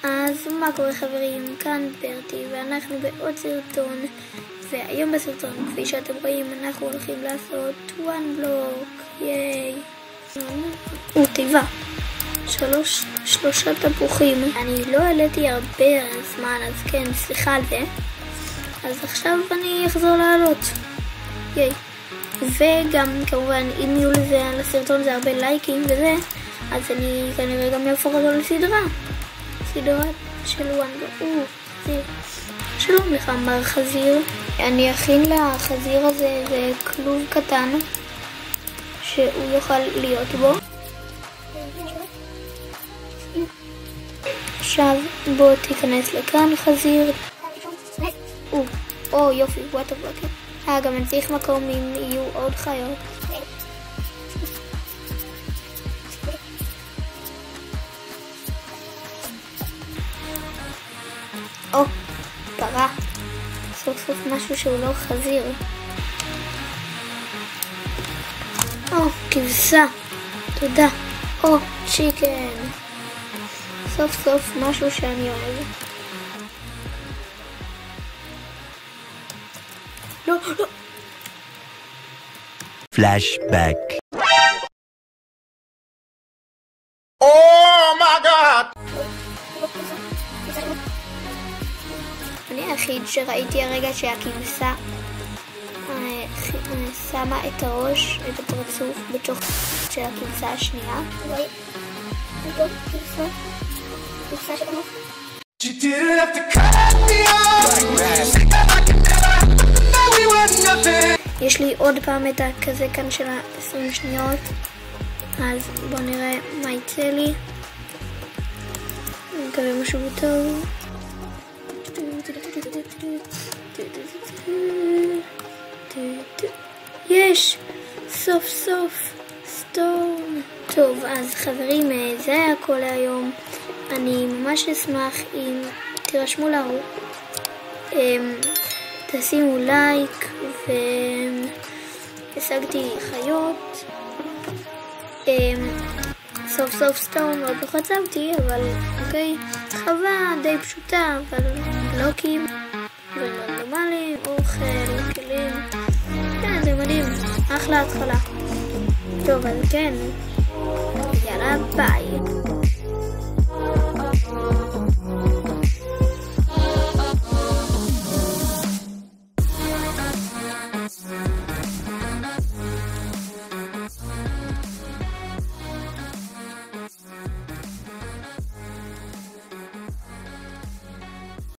אז מה קורה חברים, כאן ברטי ואנחנו בעוד סרטון, והיום בסרטון כפי שאתם רואים אנחנו הולכים לעשות one block, ייי. תיבה, שלושה תפוחים. אני לא העליתי הרבה זמן אז כן, סליחה על זה. אז עכשיו אני אחזור לעלות, ייי. וגם כמובן אם יהיו לזה על הסרטון זה הרבה לייקים וזה, אז אני כנראה גם יהפוך אותו לסדרה של one block. שלום לך מר חזיר, אני אכין לחזיר הזה איזה כלוב קטן שהוא יוכל להיות בו. עכשיו בוא תיכנס לכאן חזיר. או יופי, וואט הבוקר. גם אני צריך מקום אם יהיו עוד חיות. או, פרה. סוף סוף משהו שהוא לא חזיר. או, כבשה. תודה. או, צ'יקן. סוף סוף משהו שאני אוהב. לא, לא. פלashback. אני היחיד שראיתי הרגע שהכבשה שמה את הראש, את הפרצוף בתוך של הכבשה השנייה. כבשה שכמוך. יש לי עוד פעם את הכזה כאן של 20 שניות, אז בואו נראה מה יצא לי. אני מקווה משהו טוב. יש! סוף סוף סטון. טוב, אז חברים, זה היה הכל להיום. אני ממש אשמח אם תירשמו לערוץ, תשימו לייק, והשגתי חיות. סוף סוף סטון, עוד לא חצבתי, אבל אוקיי, חווה די פשוטה, אבל בלוקים, דברים רנדומליים, אוכל, כלים, כן, זה מדהים, אחלה התחלה. טוב, אז כן, יאללה, ביי.